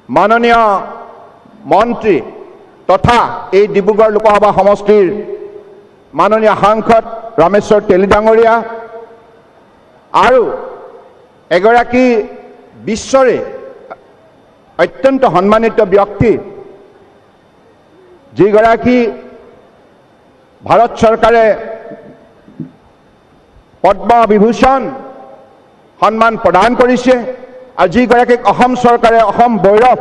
माननीय मंत्री तथा ये डिब्रुगढ़ लोकसभा समष्टिर माननीय सांसद रामेश्वर तेली डांगरिया और एगराकी विश्वरे अत्यंत सम्मानित व्यक्ति जिगराकी भारत सरकारे पद्म विभूषण सम्मान प्रदान करिছে और जिगराकी असम सरकारे असम गौरव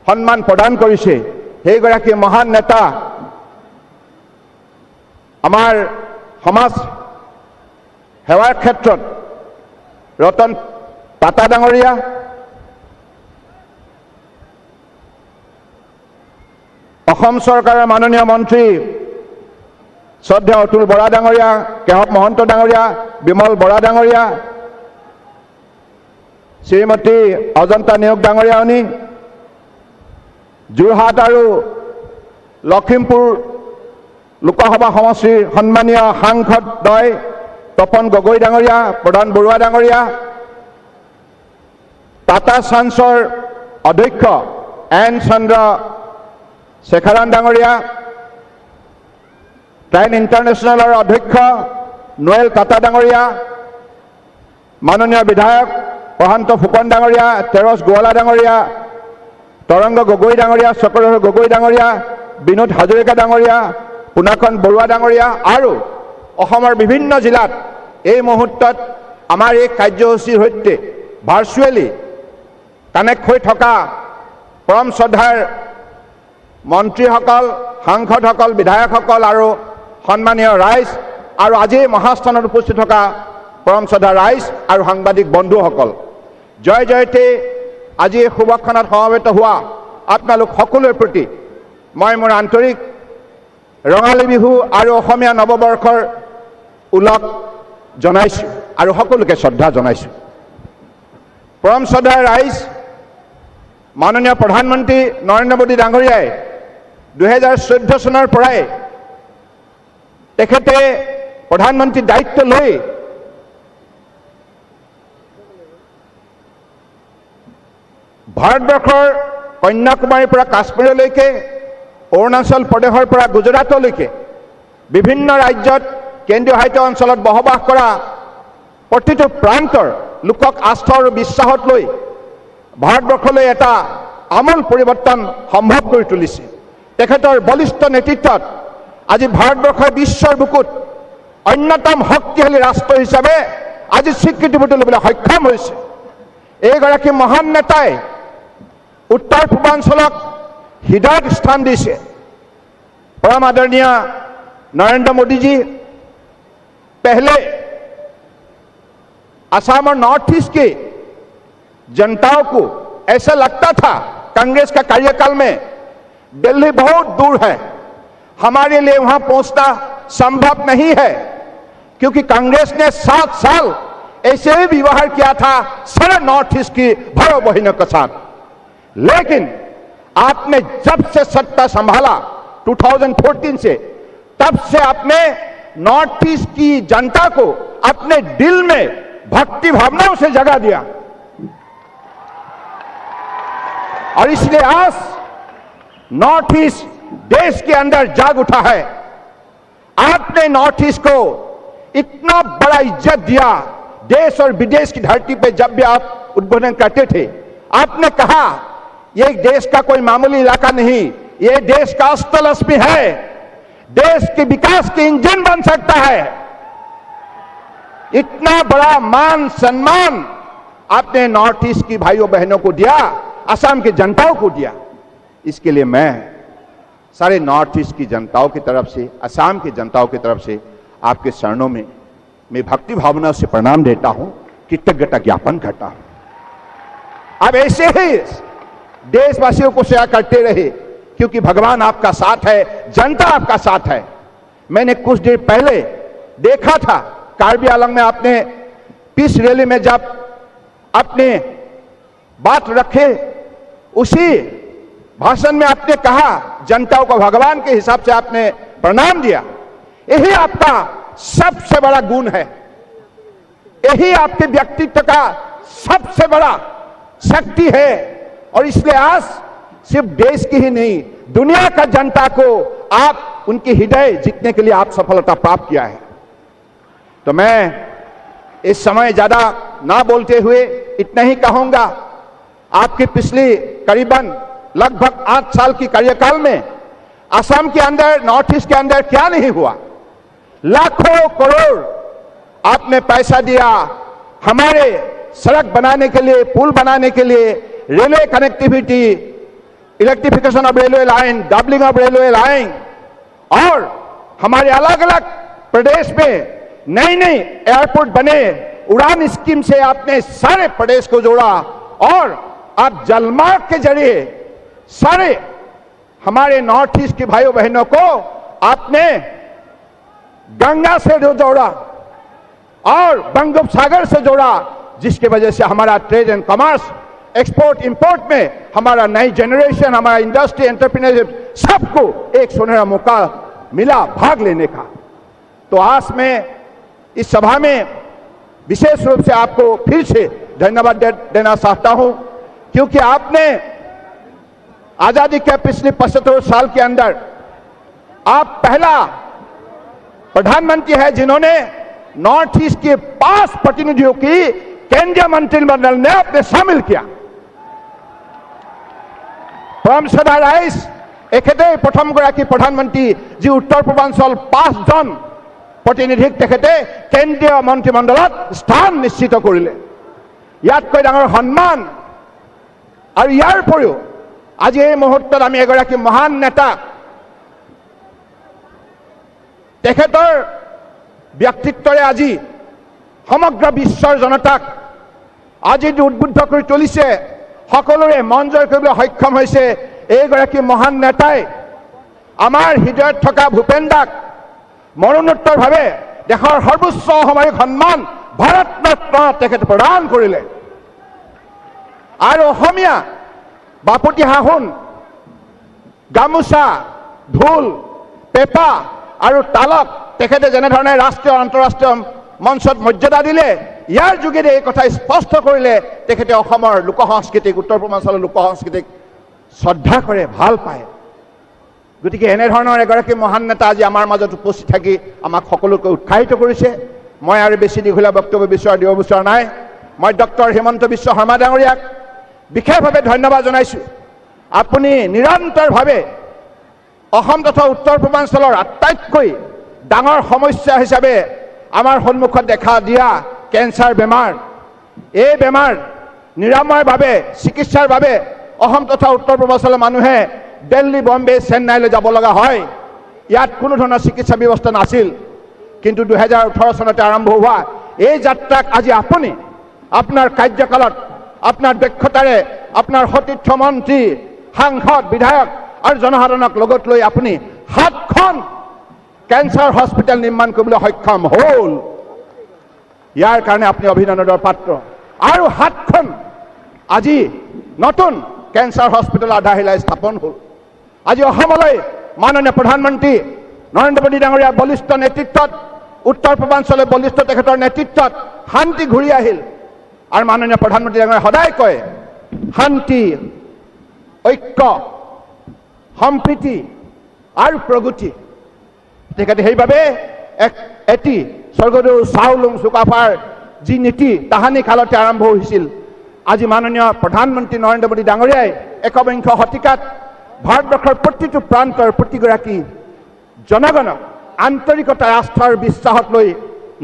सम्मान प्रदान करिছে সেইগৰাকী महान नेता आमार समाज सेवार क्षेत्र रतन टाटा डांगरिया असम सरकार माननीय मंत्री श्रद्धेय अतुल बरा डांगरिया केहब महंत डांगरिया विमल बरा डांगरिया श्रीमती अजंता नेउग डांगरियानी जोरहाट और लखीमपुर लोकसभा समष्टिर सम्मानीय सांसद द्वय तपन गगৈ डांगरिया प्रधान बरुआ डांगरिया टाटा सन्सर अध्यक्ष एन चंद्र शेखरन डांगरिया ट्रेन इंटरनेशनल अध्यक्ष नोएल टाटा डांगरिया माननीय विधायक प्रशांत फुकन डांगरिया तेरस गोवाला डांगरिया तरंग गगৈ डांगरिया चक्रधर गगৈ डांगरिया विनोद हाजरिका डांगरिया पुनाकन बरुआ डांगरिया और विभिन्न जिलात এই মুহূৰ্তত आमार এই কাৰ্যসূচীৰ সৈতে ভাৰ্চুৱেলি কানেক্ট হৈ থকা परम श्रद्धार मंत्रीসকল সাংসদসকল विधायकসকল और सम्मानीय राइज और आज महास्थान उपस्थित थका परम श्रद्धा राइज और सांबादिक बंधुসকল जय जयते आज शुभक्षणत समवेत हुआ आपनालोक सकलोरे प्रति मैं मोर आंतरिक रंगाली बिहु और अসমীয়া नवबर्षर उलग जनाइछु और सकलोके श्रद्धा जनाइछु। परम श्रद्धा राइज माननीय प्रधानमंत्री नरेंद्र मोदी डांगरियाय 2014 सनर पराय तेखेते प्रधानमंत्री दायित्व लई भारतवर्षर कन्याकुमारी पर काश्मीरলৈকে अरुणाचल प्रदेशर पर गुजरातলৈকে विभिन्न राज्यत केंद्रीय शासित अंचल बसबास करा प्रतिটো प्रांतर लोকক आस्था और विश्वासत लई भारतवर्षলৈ এটা আমূল परिवर्तन सम्भव कर तुलिছে। तेखेतर बलिष्ठ नेतृत्वत आज भारतवर्षर विश्वर बुकुत अन्यतम शक्तिशाली राष्ट्र हिसाबे आज स्वीकृति बुटलिবলৈ सक्षम হৈছে। एगराकी महान नेताय उत्तर पूर्वांचलक हृदयत स्थान दिছে। परम आदरणीय नरेंद्र मोदी जी पहले असम और नॉर्थ ईस्ट की जनताओं को ऐसा लगता था कांग्रेस का कार्यकाल में दिल्ली बहुत दूर है, हमारे लिए वहां पहुंचना संभव नहीं है, क्योंकि कांग्रेस ने 7 साल ऐसे ही व्यवहार किया था सारे नॉर्थ ईस्ट की भाइयों बहनों के साथ। लेकिन आपने जब से सत्ता संभाला 2014 से, तब से आपने नॉर्थ ईस्ट की जनता को अपने दिल में भक्ति भावनाओं से जगा दिया और इसलिए आज नॉर्थ ईस्ट देश के अंदर जाग उठा है। आपने नॉर्थ ईस्ट को इतना बड़ा इज्जत दिया, देश और विदेश की धरती पे जब भी आप उद्बोधन करते थे आपने कहा ये देश का कोई मामूली इलाका नहीं, ये देश का अस्तल अस्मी है, देश के विकास के इंजन बन सकता है। इतना बड़ा मान सम्मान आपने नॉर्थ ईस्ट की भाइयों बहनों को दिया, असम की जनताओं को दिया। इसके लिए मैं सारे नॉर्थ ईस्ट की जनताओं की तरफ से, असम की जनताओं की तरफ से आपके चरणों में मैं भक्ति भावना से प्रणाम देता हूं, कृतज्ञता ज्ञापन करता हूं। अब ऐसे ही देशवासियों को सेवा करते रहे, क्योंकि भगवान आपका साथ है, जनता आपका साथ है। मैंने कुछ देर पहले देखा था कार्बी आंगलंग में आपने पीस रैली में जब अपने बात रखे, उसी भाषण में आपने कहा जनताओं को भगवान के हिसाब से आपने प्रणाम दिया। यही आपका सबसे बड़ा गुण है, यही आपके व्यक्तित्व का सबसे बड़ा शक्ति है और इसलिए आज सिर्फ देश की ही नहीं, दुनिया का जनता को आप उनकी हृदय जीतने के लिए आप सफलता प्राप्त किया है। तो मैं इस समय ज्यादा ना बोलते हुए इतना ही कहूंगा, आपकी पिछली करीबन लगभग 8 साल की कार्यकाल में असम के अंदर, नॉर्थ ईस्ट के अंदर क्या नहीं हुआ। लाखों करोड़ आपने पैसा दिया हमारे सड़क बनाने के लिए, पुल बनाने के लिए, railway connectivity, electrification of railway line, doubling of railway line, और हमारे अलग अलग प्रदेश में नई नई एयरपोर्ट बने। उड़ान स्कीम से आपने सारे प्रदेश को जोड़ा, और आप जलमार्ग के जरिए सारे हमारे नॉर्थ ईस्ट के भाइयों बहनों को आपने गंगा से जोड़ा और बंगोपसागर से जोड़ा, जिसकी वजह से हमारा trade and commerce, export import में हमारा नई जनरेशन, हमारा इंडस्ट्री, एंटरप्रेन्योरशिप, सबको एक सुनहरा मौका मिला भाग लेने का। तो आज मैं इस सभा में विशेष रूप से आपको फिर से धन्यवाद देना चाहता हूं, क्योंकि आपने आजादी के पिछले 75 साल के अंदर आप पहला प्रधानमंत्री है जिन्होंने नॉर्थ ईस्ट के 5 प्रतिनिधियों की केंद्रीय मंत्रिमंडल ने अपने शामिल किया। परम श्रद्धा राइस एखेते प्रथम गराकी प्रधानमंत्री जी उत्तर पूर्वांचल 5 जन प्रतिनिधिक तेखेते केंद्रीय मंत्रिमंडলত स्थान निश्चित करिले। यातকৈ ডাঙৰ সন্মান আৰু ইয়াৰ উপৰিও আজি এই মুহূৰ্তত আমি এগৰাকী মহান নেতা, তেখেতৰ ব্যক্তিত্বৰে আজি সমগ্ৰ বিশ্বৰ জনতাক আজি উদ্বুদ্ধ কৰি তুলিছে, সকলোৰে মন জয় কৰিবলৈ সক্ষম হৈছে। এইগৰাকী মহান নেতাই আমাৰ হৃদয়ত থকা ভূপেন দাক মৰণোত্তৰভাৱে দেশৰ সৰ্বোচ্চ সামৰিক সন্মান ভাৰত ৰত্ন তেখেতে প্ৰদান কৰিলে। আৰু অসমীয়া বাপতি সাহোন, গামোচা, ঢোল, পেঁপা আৰু তালক তেখেতে যেনেধৰণে ৰাষ্ট্ৰীয় আন্তঃৰাষ্ট্ৰীয় মঞ্চত মৰ্যাদা দিলে, ইয়াৰ যোগেদি এই কথা স্পষ্ট কৰিলে তেখেতে অসমৰ লোক সংস্কৃতিক, উত্তৰ পূৰ্বাঞ্চলৰ লোক সংস্কৃতিক শ্ৰদ্ধা কৰে, ভাল পায়। গতিকে এনেধৰণৰ এগৰাকী মহান নেতা আজি আমাৰ মাজত উপস্থিত থাকি আমাক সকলোকে উৎসাহিত কৰিছে। মই আৰু বেছি দীঘলীয়া বক্তব্য দিব বিচৰা নাই। মই ডক্টৰ হিমন্ত বিশ্ব শৰ্মা ডাঙৰীয়াক বিশেষভাৱে ধন্যবাদ জনাইছোঁ। আপুনি নিৰন্তৰভাৱে অসম তথা উত্তৰ পূৰ্বাঞ্চলৰ আটাইতকৈ ডাঙৰ সমস্যা হিচাপে আমাৰ সন্মুখত দেখা দিয়া কেঞ্চাৰ বেমাৰ, এই বেমাৰ নিৰাময়ৰ বাবে, চিকিৎসাৰ বাবে অসম তথা উত্তৰ পূৰ্বাঞ্চলৰ মানুহে দিল্লী, বম্বে, চেন্নাইলৈ যাব লগা হয়। ইয়াত কোনো ধৰণৰ চিকিৎসা ব্যৱস্থা নাছিল। কিন্তু 2018 চনতে আৰম্ভ হোৱা এই যাত্ৰাক আজি আপুনি আপোনাৰ কাৰ্যকালত আপোনাৰ দক্ষতাৰে আপোনাৰ সতীৰ্থ মন্ত্ৰী, সাংসদ, বিধায়ক আৰু জনসাধাৰণক লগত লৈ আপুনি 7খন কেঞ্চাৰ হস্পিটেল নিৰ্মাণ কৰিবলৈ সক্ষম হ'ল। ইয়াৰ কাৰণে আপুনি অভিনন্দনৰ পাত্ৰ। আৰু 7খন আজি নতুন কেঞ্চাৰ হস্পিটেল আধাৰশিলা স্থাপন হ'ল। আজি অসমলৈ মাননীয় প্ৰধানমন্ত্ৰী নৰেন্দ্ৰ মোদী ডাঙৰীয়াৰ বলিষ্ঠ নেতৃত্বত, উত্তৰ পূৰ্বাঞ্চলৰ বলিষ্ঠ তেখেতৰ নেতৃত্বত শান্তি ঘূৰি আহিল। আৰু মাননীয় প্ৰধানমন্ত্ৰী ডাঙৰীয়াই সদায় কয়, শান্তি, ঐক্য, সম্প্ৰীতি আৰু প্ৰগতি। তেখেতে সেইবাবে এটি স্বৰ্গদেউ চাওলুং চুকাফাৰ যি নীতি তাহানি কালতে আৰম্ভ হৈছিল। আজি মাননীয় প্ৰধানমন্ত্ৰী নৰেন্দ্ৰ মোদী ডাঙৰীয়াই একবিংশ শতিকাত ভাৰতবৰ্ষৰ প্ৰতিটো প্ৰান্তৰ প্ৰতিগৰাকী জনগণক আন্তৰিকতা, আস্থাৰ বিশ্বাসত লৈ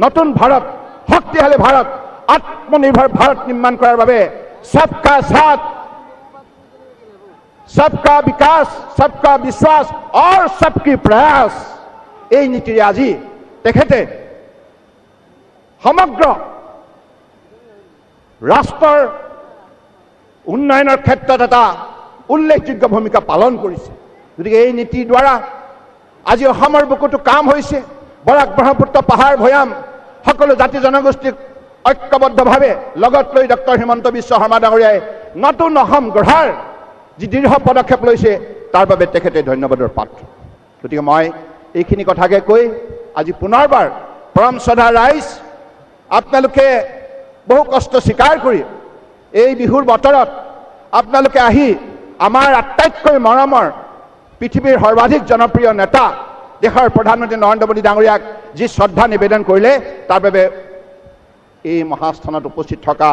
নতুন ভাৰত, শক্তিশালী ভাৰত, আত্মনিৰ্ভৰ ভাৰত নিৰ্মাণ কৰাৰ বাবে সবকা সাথ, সবকা বিকাশ, সবকা বিশ্বাস আৰু সবকি প্ৰয়াস, এই নীতিৰে আজি তেখেতে সমগ্ৰ ৰাষ্ট্ৰৰ উন্নয়নৰ ক্ষেত্ৰত এটা উল্লেখযোগ্য ভূমিকা পালন কৰিছে। গতিকে এই নীতিৰ দ্বাৰা আজি অসমৰ বুকুতো কাম হৈছে। বৰাক, ব্ৰহ্মপুত্ৰ, পাহাৰ, ভৈয়াম সকলো জাতি জনগোষ্ঠীক ঐক্যবদ্ধভাৱে লগত লৈ ডক্টৰ হিমন্ত বিশ্ব শৰ্মা ডাঙৰীয়াই নতুন অসম গঢ়াৰ যি দৃঢ় পদক্ষেপ লৈছে তাৰ বাবে তেখেতে ধন্যবাদৰ পাত্ৰ। গতিকে মই এইখিনি কথাকে কৈ আজি পুনৰবাৰ পৰম শ্ৰদ্ধা ৰাইজ, আপোনালোকে বহু কষ্ট স্বীকাৰ কৰি এই বিহুৰ বতৰত আপোনালোকে আহি আমাৰ আটাইতকৈ মৰমৰ পৃথিৱীৰ সৰ্বাধিক জনপ্ৰিয় নেতা দেশৰ প্ৰধানমন্ত্ৰী নৰেন্দ্ৰ মোদী ডাঙৰীয়াক যি শ্ৰদ্ধা নিবেদন কৰিলে তাৰ বাবে এই মহাস্থানত উপস্থিত থকা